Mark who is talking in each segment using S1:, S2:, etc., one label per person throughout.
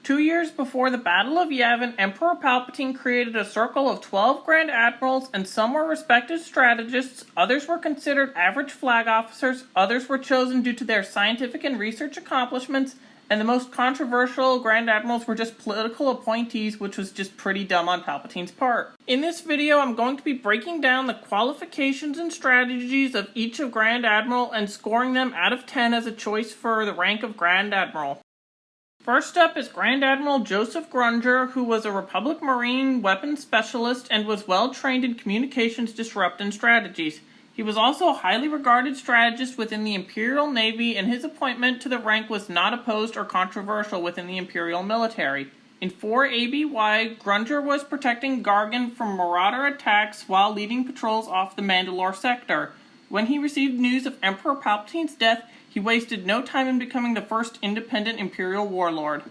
S1: 2 years before the Battle of Yavin, Emperor Palpatine created a circle of 12 Grand Admirals, and some were respected strategists, others were considered average flag officers, others were chosen due to their scientific and research accomplishments, and the most controversial Grand Admirals were just political appointees, which was just pretty dumb on Palpatine's part. In this video, I'm going to be breaking down the qualifications and strategies of each of Grand Admiral and scoring them out of 10 as a choice for the rank of Grand Admiral. First up is Grand Admiral Joseph Grunger, who was a Republic Marine weapons specialist and was well trained in communications disruption strategies. He was also a highly regarded strategist within the Imperial Navy, and his appointment to the rank was not opposed or controversial within the Imperial military. In 4 ABY, Grunger was protecting Gargan from marauder attacks while leading patrols off the Mandalore sector. When he received news of Emperor Palpatine's death, he wasted no time in becoming the first independent Imperial warlord.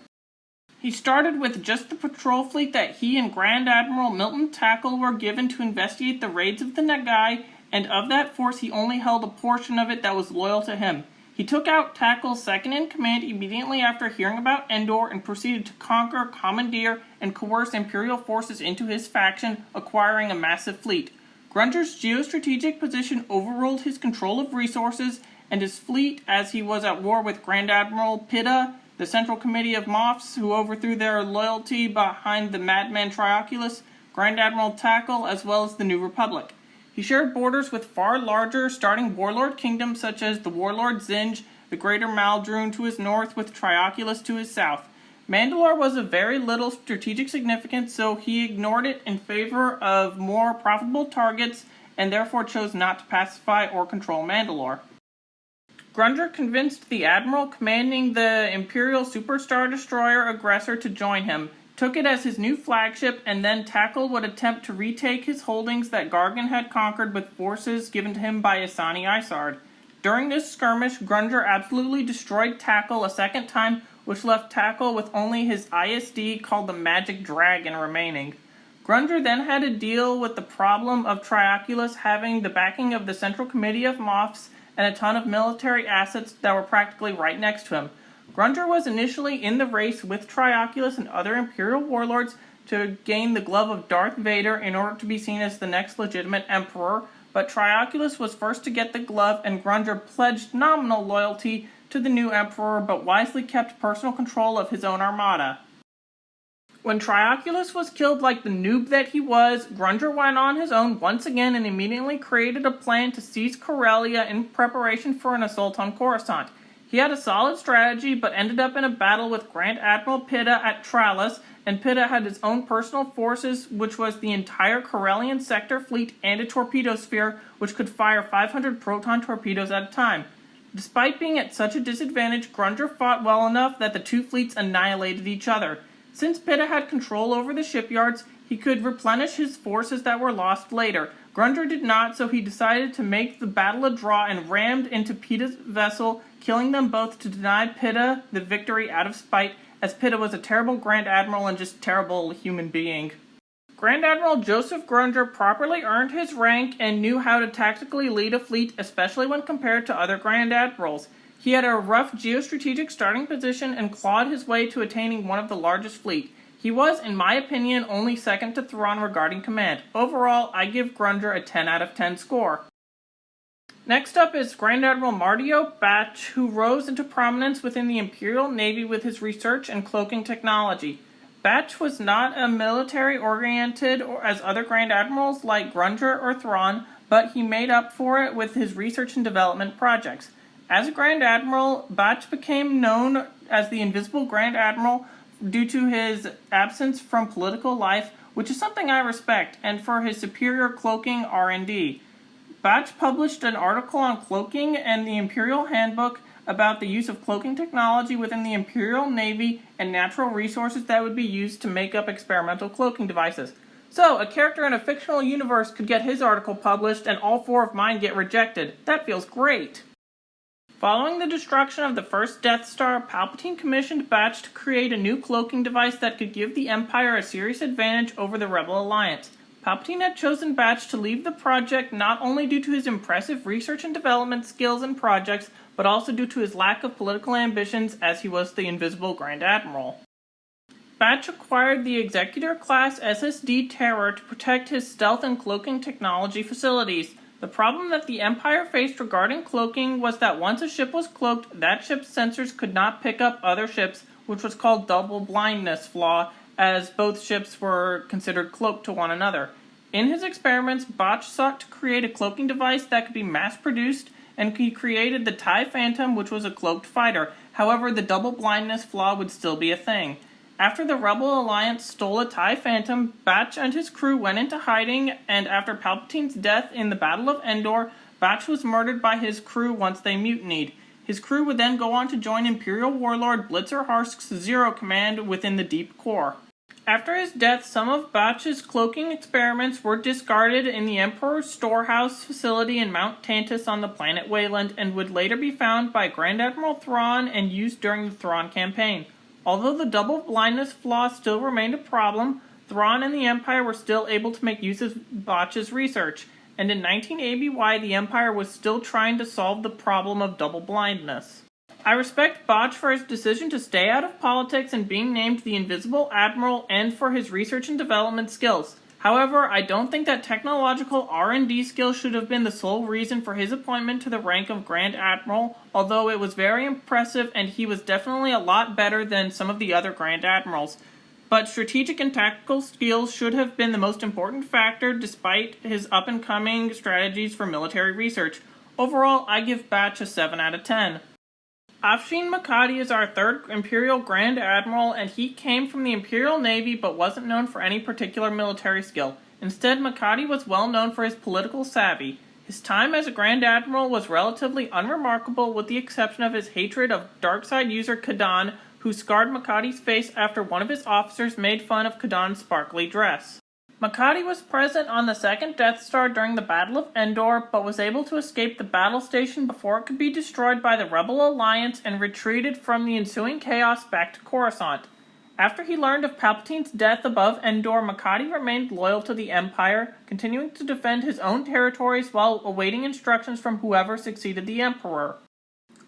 S1: He started with just the patrol fleet that he and Grand Admiral Milton Tackle were given to investigate the raids of the Nagai, and of that force he only held a portion of it that was loyal to him. He took out Tackle's second-in-command immediately after hearing about Endor and proceeded to conquer, commandeer, and coerce Imperial forces into his faction, acquiring a massive fleet. Grunger's geostrategic position overruled his control of resources, and his fleet, as he was at war with Grand Admiral Pitta, the Central Committee of Moffs, who overthrew their loyalty behind the madman Trioculus, Grand Admiral Tackle, as well as the New Republic. He shared borders with far larger starting warlord kingdoms such as the warlord Zinj, the Greater Maldrune to his north with Trioculus to his south. Mandalore was of very little strategic significance, so he ignored it in favor of more profitable targets and therefore chose not to pacify or control Mandalore. Grunger convinced the admiral commanding the Imperial Superstar Destroyer aggressor to join him, took it as his new flagship, and then Tackle would attempt to retake his holdings that Gargan had conquered with forces given to him by Asani Isard. During this skirmish, Grunger absolutely destroyed Tackle a second time, which left Tackle with only his ISD called the Magic Dragon remaining. Grunger then had to deal with the problem of Trioculus having the backing of the Central Committee of Moffs and a ton of military assets that were practically right next to him. Grunger was initially in the race with Trioculus and other Imperial warlords to gain the glove of Darth Vader in order to be seen as the next legitimate emperor, but Trioculus was first to get the glove, and Grunger pledged nominal loyalty to the new emperor but wisely kept personal control of his own armada. When Trioculus was killed like the noob that he was, Grunger went on his own once again and immediately created a plan to seize Corellia in preparation for an assault on Coruscant. He had a solid strategy, but ended up in a battle with Grand Admiral Pitta at Tralles, and Pitta had his own personal forces, which was the entire Corellian sector fleet and a torpedo sphere, which could fire 500 proton torpedoes at a time. Despite being at such a disadvantage, Grunger fought well enough that the two fleets annihilated each other. Since Pitta had control over the shipyards, he could replenish his forces that were lost later. Grunger did not, so he decided to make the battle a draw and rammed into Pitta's vessel, killing them both to deny Pitta the victory out of spite, as Pitta was a terrible Grand Admiral and just terrible human being. Grand Admiral Joseph Grunger properly earned his rank and knew how to tactically lead a fleet, especially when compared to other Grand Admirals. He had a rough geostrategic starting position and clawed his way to attaining one of the largest fleet. He was, in my opinion, only second to Thrawn regarding command. Overall, I give Grunger a 10 out of 10 score. Next up is Grand Admiral Mardio Bach, who rose into prominence within the Imperial Navy with his research and cloaking technology. Bach was not a military-oriented as other Grand Admirals like Grunger or Thrawn, but he made up for it with his research and development projects. As a Grand Admiral, Bach became known as the Invisible Grand Admiral due to his absence from political life, which is something I respect, and for his superior cloaking R&D. Bach published an article on cloaking and the Imperial Handbook about the use of cloaking technology within the Imperial Navy and natural resources that would be used to make up experimental cloaking devices. So, a character in a fictional universe could get his article published and all 4 of mine get rejected. That feels great! Following the destruction of the first Death Star, Palpatine commissioned Bach to create a new cloaking device that could give the Empire a serious advantage over the Rebel Alliance. Palpatine had chosen Bach to lead the project not only due to his impressive research and development skills and projects, but also due to his lack of political ambitions as he was the Invisible Grand Admiral. Batch acquired the Executor-class SSD Terror to protect his stealth and cloaking technology facilities. The problem that the Empire faced regarding cloaking was that once a ship was cloaked, that ship's sensors could not pick up other ships, which was called double blindness flaw, as both ships were considered cloaked to one another. In his experiments, Botch sought to create a cloaking device that could be mass-produced, and he created the TIE Phantom, which was a cloaked fighter. However, the double blindness flaw would still be a thing. After the Rebel Alliance stole a TIE Phantom, Batch and his crew went into hiding, and after Palpatine's death in the Battle of Endor, Batch was murdered by his crew once they mutinied. His crew would then go on to join Imperial Warlord Blitzer Harsk's Zero Command within the Deep Core. After his death, some of Batch's cloaking experiments were discarded in the Emperor's storehouse facility in Mount Tantus on the planet Wayland, and would later be found by Grand Admiral Thrawn and used during the Thrawn campaign. Although the double blindness flaw still remained a problem, Thrawn and the Empire were still able to make use of Botch's research, and in 19 ABY the Empire was still trying to solve the problem of double blindness. I respect Botch for his decision to stay out of politics and being named the Invisible Admiral, and for his research and development skills. However, I don't think that technological R&D skills should have been the sole reason for his appointment to the rank of Grand Admiral, although it was very impressive and he was definitely a lot better than some of the other Grand Admirals. But strategic and tactical skills should have been the most important factor despite his up-and-coming strategies for military research. Overall, I give Batch a 7 out of 10. Afshin Makati is our third Imperial Grand Admiral, and he came from the Imperial Navy but wasn't known for any particular military skill. Instead, Makati was well known for his political savvy. His time as a Grand Admiral was relatively unremarkable with the exception of his hatred of Darkside user Kadan, who scarred Makati's face after one of his officers made fun of Kadan's sparkly dress. Makati was present on the second Death Star during the Battle of Endor, but was able to escape the battle station before it could be destroyed by the Rebel Alliance and retreated from the ensuing chaos back to Coruscant. After he learned of Palpatine's death above Endor, Makati remained loyal to the Empire, continuing to defend his own territories while awaiting instructions from whoever succeeded the Emperor.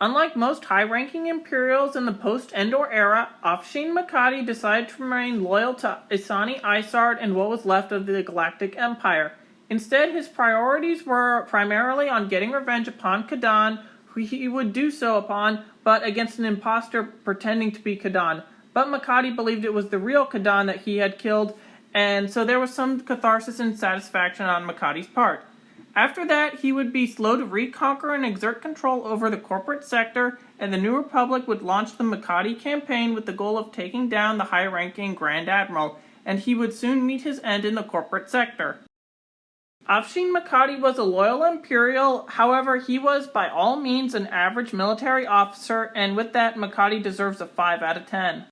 S1: Unlike most high-ranking Imperials in the post-Endor era, Afshin Makati decided to remain loyal to Isani Isard and what was left of the Galactic Empire. Instead, his priorities were primarily on getting revenge upon Kadan, who he would do so upon, but against an imposter pretending to be Kadan. But Makati believed it was the real Kadan that he had killed, and so there was some catharsis and satisfaction on Makati's part. After that, he would be slow to reconquer and exert control over the corporate sector, and the New Republic would launch the Makati campaign with the goal of taking down the high-ranking Grand Admiral, and he would soon meet his end in the corporate sector. Afshin Makati was a loyal Imperial, however he was by all means an average military officer, and with that Makati deserves a 5 out of 10.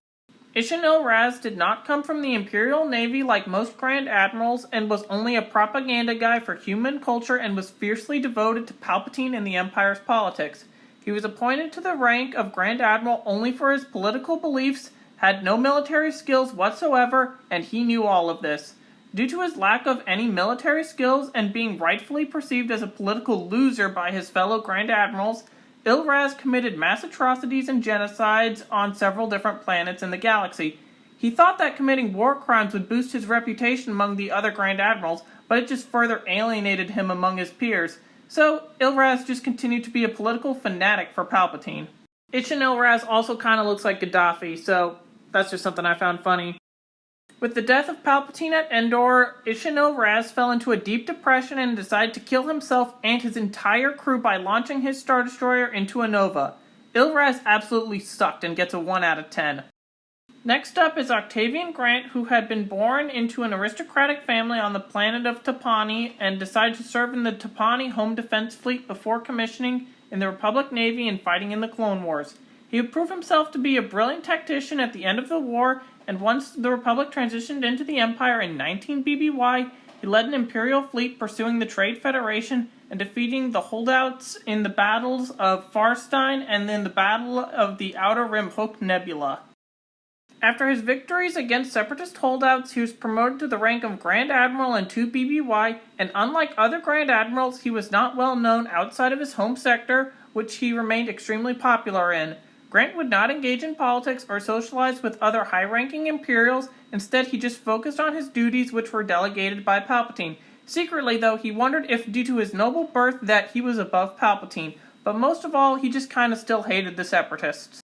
S1: Ishanil Raz did not come from the Imperial Navy like most Grand Admirals and was only a propaganda guy for human culture and was fiercely devoted to Palpatine and the Empire's politics. He was appointed to the rank of Grand Admiral only for his political beliefs, had no military skills whatsoever, and he knew all of this. Due to his lack of any military skills and being rightfully perceived as a political loser by his fellow Grand Admirals, Ilraz committed mass atrocities and genocides on several different planets in the galaxy. He thought that committing war crimes would boost his reputation among the other Grand Admirals, but it just further alienated him among his peers. So, Ilraz just continued to be a political fanatic for Palpatine. Ishan Ilraz also kinda looks like Gaddafi, so that's just something I found funny. With the death of Palpatine at Endor, Ishan Ilraz fell into a deep depression and decided to kill himself and his entire crew by launching his Star Destroyer into a nova. Ilraz absolutely sucked and gets a 1 out of 10. Next up is Octavian Grant, who had been born into an aristocratic family on the planet of Tapani and decided to serve in the Tapani Home Defense Fleet before commissioning in the Republic Navy and fighting in the Clone Wars. He would prove himself to be a brilliant tactician at the end of the war, and once the Republic transitioned into the Empire in 19 BBY, he led an Imperial fleet pursuing the Trade Federation and defeating the holdouts in the battles of Farstein and then the Battle of the Outer Rim Hook Nebula. After his victories against Separatist holdouts, he was promoted to the rank of Grand Admiral in 2 BBY, and unlike other Grand Admirals, he was not well known outside of his home sector, which he remained extremely popular in. Grant would not engage in politics or socialize with other high-ranking Imperials. Instead, he just focused on his duties, which were delegated by Palpatine. Secretly, though, he wondered if, due to his noble birth, that he was above Palpatine. But most of all, he just kinda still hated the Separatists.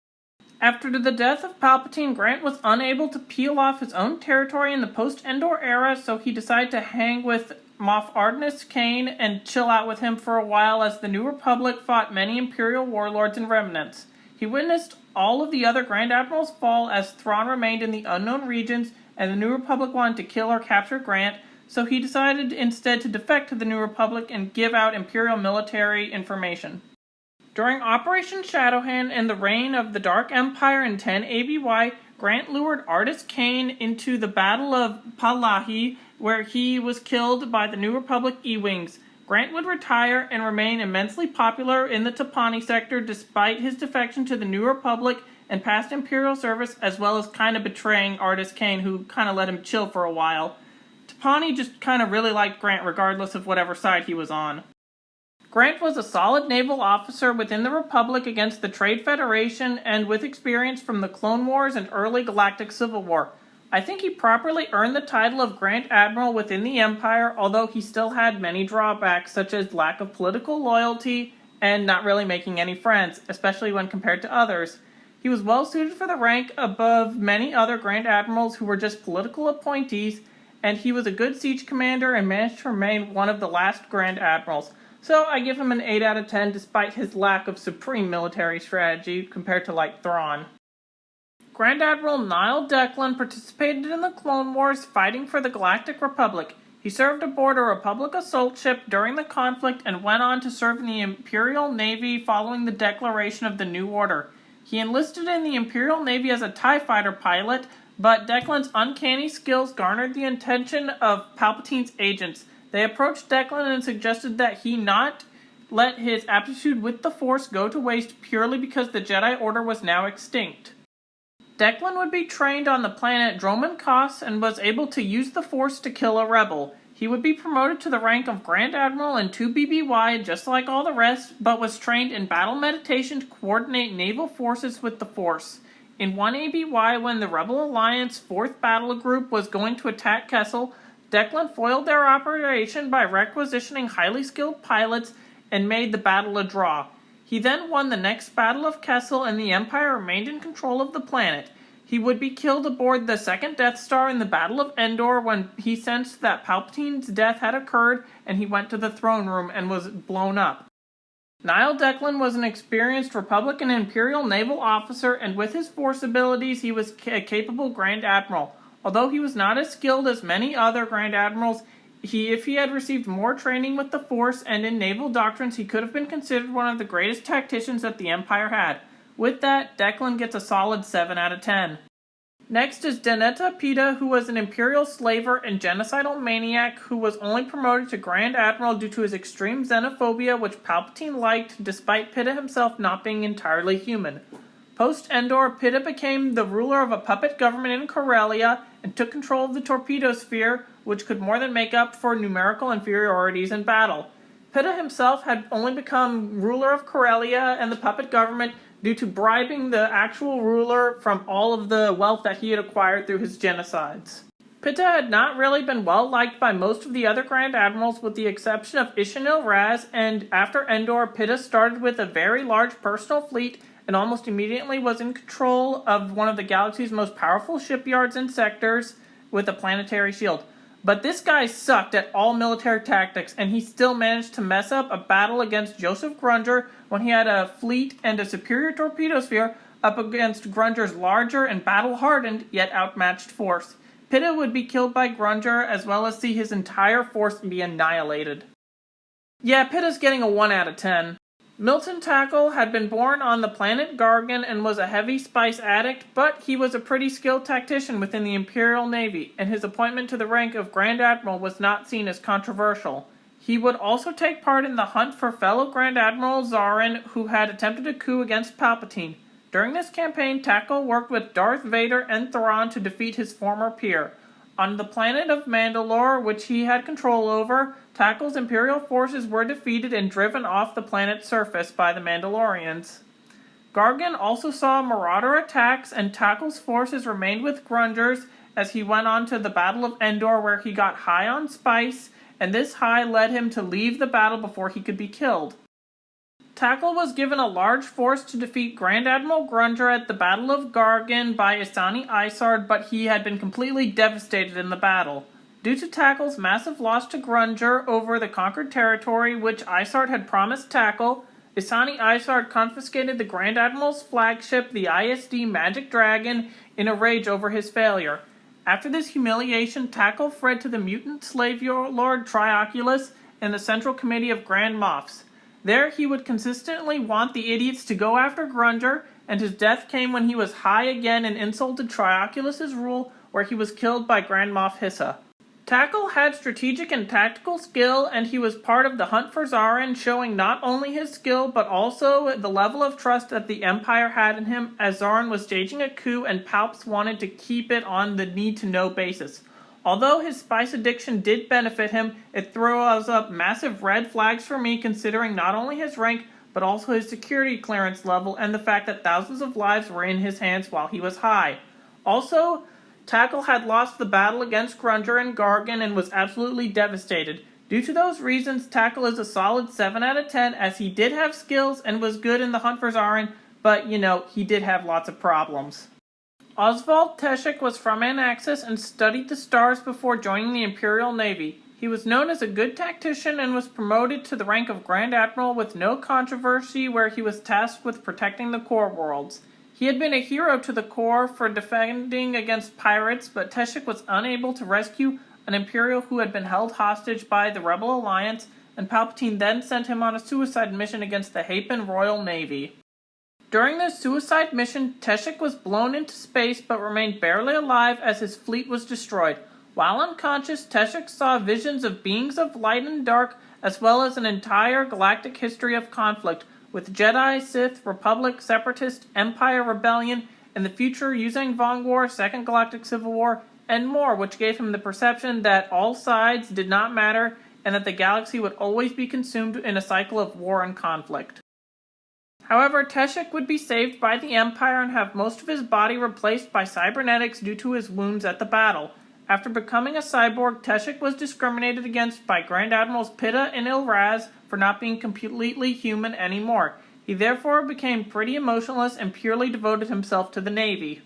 S1: After the death of Palpatine, Grant was unable to peel off his own territory in the post-Endor era, so he decided to hang with Moff Artemis Kane and chill out with him for a while as the New Republic fought many Imperial warlords and remnants. He witnessed all of the other Grand Admirals fall as Thrawn remained in the unknown regions, and the New Republic wanted to kill or capture Grant, so he decided instead to defect to the New Republic and give out Imperial military information. During Operation Shadowhand and the reign of the Dark Empire in 10 ABY, Grant lured Artis Kane into the Battle of Palahi, where he was killed by the New Republic E-Wings. Grant would retire and remain immensely popular in the Tapani sector despite his defection to the New Republic and past Imperial service, as well as kind of betraying Artis Kane, who kind of let him chill for a while. Tapani just kind of really liked Grant regardless of whatever side he was on. Grant was a solid naval officer within the Republic against the Trade Federation and with experience from the Clone Wars and early Galactic Civil War. I think he properly earned the title of Grand Admiral within the Empire, although he still had many drawbacks, such as lack of political loyalty and not really making any friends, especially when compared to others. He was well suited for the rank above many other Grand Admirals who were just political appointees, and he was a good siege commander and managed to remain one of the last Grand Admirals. So I give him an 8 out of 10 despite his lack of supreme military strategy compared to like Thrawn. Grand Admiral Niall Declan participated in the Clone Wars fighting for the Galactic Republic. He served aboard a Republic assault ship during the conflict and went on to serve in the Imperial Navy following the declaration of the New Order. He enlisted in the Imperial Navy as a TIE fighter pilot, but Declan's uncanny skills garnered the attention of Palpatine's agents. They approached Declan and suggested that he not let his aptitude with the Force go to waste purely because the Jedi Order was now extinct. Declan would be trained on the planet Droman Kos and was able to use the Force to kill a rebel. He would be promoted to the rank of Grand Admiral in 2 BBY just like all the rest, but was trained in battle meditation to coordinate naval forces with the Force. In 1 ABY, when the Rebel Alliance 4th Battle Group was going to attack Kessel, Declan foiled their operation by requisitioning highly skilled pilots and made the battle a draw. He then won the next Battle of Kessel and the Empire remained in control of the planet. He would be killed aboard the second Death Star in the Battle of Endor when he sensed that Palpatine's death had occurred and he went to the throne room and was blown up. Niall Declan was an experienced Republican Imperial naval officer, and with his Force abilities he was a capable Grand Admiral. Although he was not as skilled as many other Grand Admirals, if he had received more training with the Force and in naval doctrines, he could have been considered one of the greatest tacticians that the Empire had. With that, Declan gets a solid 7 out of 10. Next is Denetta Pita, who was an Imperial slaver and genocidal maniac who was only promoted to Grand Admiral due to his extreme xenophobia, which Palpatine liked, despite Pita himself not being entirely human. Post-Endor, Pita became the ruler of a puppet government in Corellia and took control of the torpedo sphere, which could more than make up for numerical inferiorities in battle. Pita himself had only become ruler of Corellia and the puppet government due to bribing the actual ruler from all of the wealth that he had acquired through his genocides. Pita had not really been well liked by most of the other Grand Admirals with the exception of Ishanil Raz, and after Endor, Pita started with a very large personal fleet and almost immediately was in control of one of the galaxy's most powerful shipyards and sectors with a planetary shield. But this guy sucked at all military tactics, and he still managed to mess up a battle against Joseph Grunger when he had a fleet and a superior torpedo sphere up against Grunger's larger and battle-hardened yet outmatched force. Pita would be killed by Grunger as well as see his entire force be annihilated. Yeah, Pita's getting a 1 out of 10. Milton Tackle had been born on the planet Gargan and was a heavy spice addict, but he was a pretty skilled tactician within the Imperial Navy, and his appointment to the rank of Grand Admiral was not seen as controversial. He would also take part in the hunt for fellow Grand Admiral Zarin, who had attempted a coup against Palpatine. During this campaign, Tackle worked with Darth Vader and Thrawn to defeat his former peer. On the planet of Mandalore, which he had control over, Tackle's Imperial forces were defeated and driven off the planet's surface by the Mandalorians. Gargan also saw marauder attacks, and Tackle's forces remained with Grungers as he went on to the Battle of Endor, where he got high on spice, and this high led him to leave the battle before he could be killed. Tackle was given a large force to defeat Grand Admiral Grunger at the Battle of Gargan by Isani Isard, but he had been completely devastated in the battle. Due to Tackle's massive loss to Grunger over the conquered territory which Isard had promised Tackle, Isani Isard confiscated the Grand Admiral's flagship, the ISD Magic Dragon, in a rage over his failure. After this humiliation, Tackle fled to the mutant slave lord Trioculus and the Central Committee of Grand Moffs. There he would consistently want the idiots to go after Grunger, and his death came when he was high again and insulted Trioculus's rule, where he was killed by Grand Moff Hissa. Tackle had strategic and tactical skill, and he was part of the hunt for Zarin, showing not only his skill but also the level of trust that the Empire had in him, as Zarin was staging a coup and Palps wanted to keep it on the need-to-know basis. Although his spice addiction did benefit him, it throws up massive red flags for me, considering not only his rank but also his security clearance level and the fact that thousands of lives were in his hands while he was high. Also, Tackle had lost the battle against Grunger and Gargan and was absolutely devastated. Due to those reasons, Tackle is a solid 7 out of 10, as he did have skills and was good in the hunt for Zarin, but, he did have lots of problems. Oswald Teschik was from Anaxis and studied the stars before joining the Imperial Navy. He was known as a good tactician and was promoted to the rank of Grand Admiral with no controversy, where he was tasked with protecting the core worlds. He had been a hero to the core for defending against pirates, but Teschik was unable to rescue an Imperial who had been held hostage by the Rebel Alliance, and Palpatine then sent him on a suicide mission against the Hapan Royal Navy. During this suicide mission, Teschik was blown into space but remained barely alive as his fleet was destroyed. While unconscious, Teschik saw visions of beings of light and dark, as well as an entire galactic history of conflict, with Jedi, Sith, Republic, Separatist, Empire, Rebellion, and the future Yuzhang Vong War, Second Galactic Civil War, and more, which gave him the perception that all sides did not matter and that the galaxy would always be consumed in a cycle of war and conflict. However, Teschik would be saved by the Empire and have most of his body replaced by cybernetics due to his wounds at the battle. After becoming a cyborg, Teschik was discriminated against by Grand Admirals Pitta and Ilraz for not being completely human anymore. He therefore became pretty emotionless and purely devoted himself to the Navy.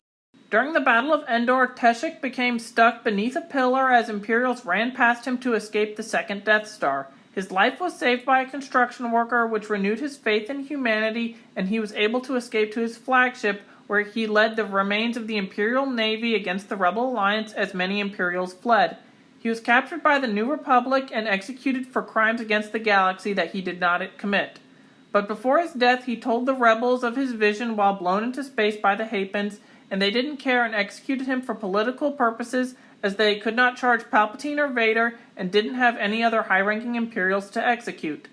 S1: During the Battle of Endor, Teschik became stuck beneath a pillar as Imperials ran past him to escape the second Death Star. His life was saved by a construction worker, which renewed his faith in humanity, and he was able to escape to his flagship, where he led the remains of the Imperial Navy against the Rebel Alliance as many Imperials fled. He was captured by the New Republic and executed for crimes against the galaxy that he did not commit. But before his death, he told the rebels of his vision while blown into space by the Hapans, and they didn't care and executed him for political purposes, as they could not charge Palpatine or Vader and didn't have any other high-ranking Imperials to execute.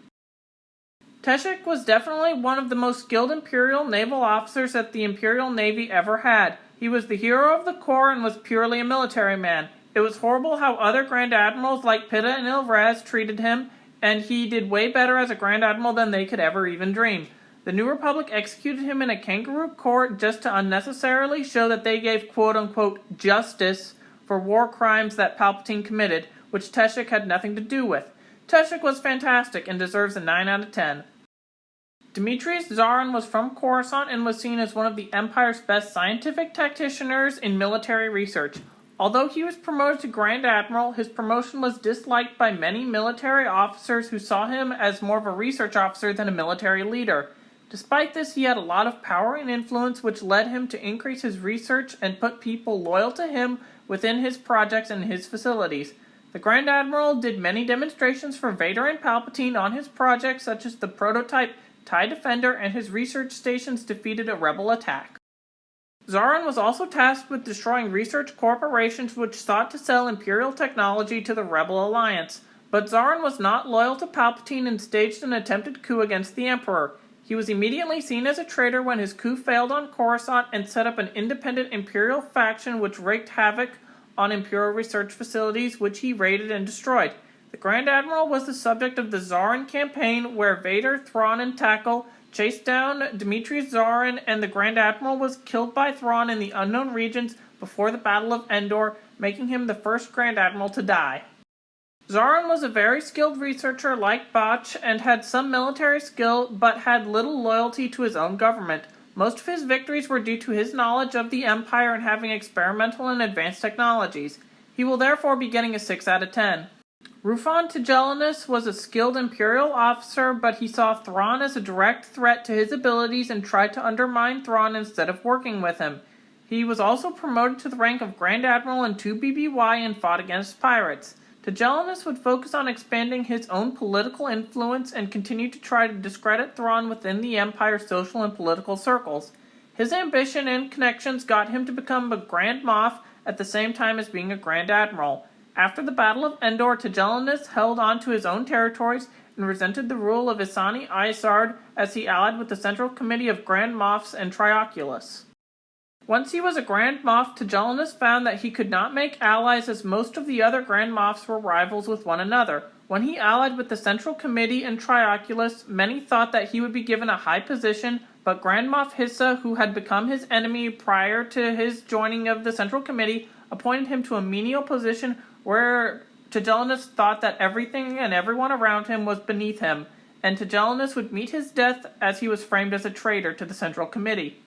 S1: Teschik was definitely one of the most skilled Imperial naval officers that the Imperial Navy ever had. He was the hero of the Corps and was purely a military man. It was horrible how other Grand Admirals like Pitta and Ilraz treated him, and he did way better as a Grand Admiral than they could ever even dream. The New Republic executed him in a kangaroo court just to unnecessarily show that they gave quote-unquote justice for war crimes that Palpatine committed, which Teschik had nothing to do with. Teschik was fantastic and deserves a 9 out of 10. Demetrius Zarin was from Coruscant and was seen as one of the Empire's best scientific tacticianers in military research. Although he was promoted to Grand Admiral, his promotion was disliked by many military officers who saw him as more of a research officer than a military leader. Despite this, he had a lot of power and influence, which led him to increase his research and put people loyal to him within his projects and his facilities. The Grand Admiral did many demonstrations for Vader and Palpatine on his projects, such as the prototype TIE Defender, and his research stations defeated a rebel attack. Zarin was also tasked with destroying research corporations which sought to sell Imperial technology to the Rebel Alliance. But Zarin was not loyal to Palpatine and staged an attempted coup against the Emperor. He was immediately seen as a traitor when his coup failed on Coruscant and set up an independent Imperial faction which wreaked havoc on Imperial research facilities, which he raided and destroyed. The Grand Admiral was the subject of the Zarin campaign, where Vader, Thrawn, and Tackle chased down Dmitry Zarin, and the Grand Admiral was killed by Thrawn in the unknown regions before the Battle of Endor, making him the first Grand Admiral to die. Zarin was a very skilled researcher like Botch and had some military skill, but had little loyalty to his own government. Most of his victories were due to his knowledge of the Empire and having experimental and advanced technologies. He will therefore be getting a 6 out of 10. Rufon Tigellinus was a skilled Imperial officer, but he saw Thrawn as a direct threat to his abilities and tried to undermine Thrawn instead of working with him. He was also promoted to the rank of Grand Admiral in 2 BBY and fought against pirates. Tigellinus would focus on expanding his own political influence and continue to try to discredit Thrawn within the Empire's social and political circles. His ambition and connections got him to become a Grand Moff at the same time as being a Grand Admiral. After the Battle of Endor, Tigellinus held on to his own territories and resented the rule of Isani Isard as he allied with the Central Committee of Grand Moffs and Trioculus. Once he was a Grand Moff, Tigellinus found that he could not make allies as most of the other Grand Moffs were rivals with one another. When he allied with the Central Committee and Trioculus, many thought that he would be given a high position, but Grand Moff Hissa, who had become his enemy prior to his joining of the Central Committee, appointed him to a menial position where Tigellinus thought that everything and everyone around him was beneath him, and Tigellinus would meet his death as he was framed as a traitor to the Central Committee.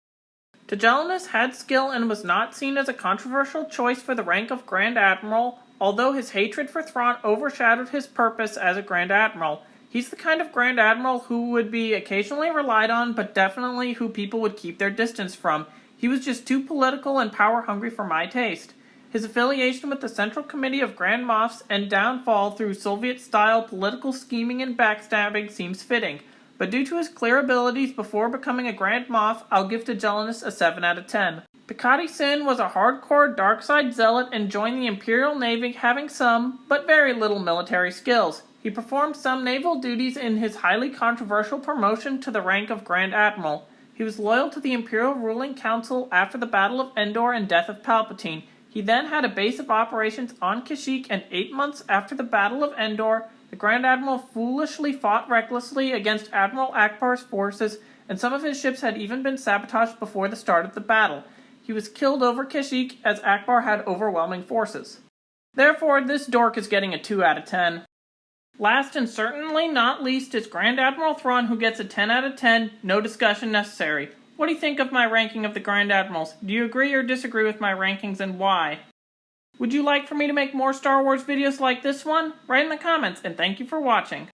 S1: Tigellinus had skill and was not seen as a controversial choice for the rank of Grand Admiral, although his hatred for Thrawn overshadowed his purpose as a Grand Admiral. He's the kind of Grand Admiral who would be occasionally relied on, but definitely who people would keep their distance from. He was just too political and power-hungry for my taste. His affiliation with the Central Committee of Grand Moffs and downfall through Soviet-style political scheming and backstabbing seems fitting, but due to his clear abilities before becoming a Grand Moff, I'll give Tigellinus a 7 out of 10. Pikati Sin was a hardcore dark-side zealot and joined the Imperial Navy having some, but very little military skills. He performed some naval duties in his highly controversial promotion to the rank of Grand Admiral. He was loyal to the Imperial Ruling Council after the Battle of Endor and death of Palpatine. He then had a base of operations on Kashyyyk, and 8 months after the Battle of Endor, the Grand Admiral foolishly fought recklessly against Admiral Akbar's forces, and some of his ships had even been sabotaged before the start of the battle. He was killed over Kashyyyk as Akbar had overwhelming forces. Therefore, this dork is getting a 2 out of 10. Last and certainly not least is Grand Admiral Thrawn, who gets a 10 out of 10, no discussion necessary. What do you think of my ranking of the Grand Admirals? Do you agree or disagree with my rankings, and why? Would you like for me to make more Star Wars videos like this one? Write in the comments, and thank you for watching.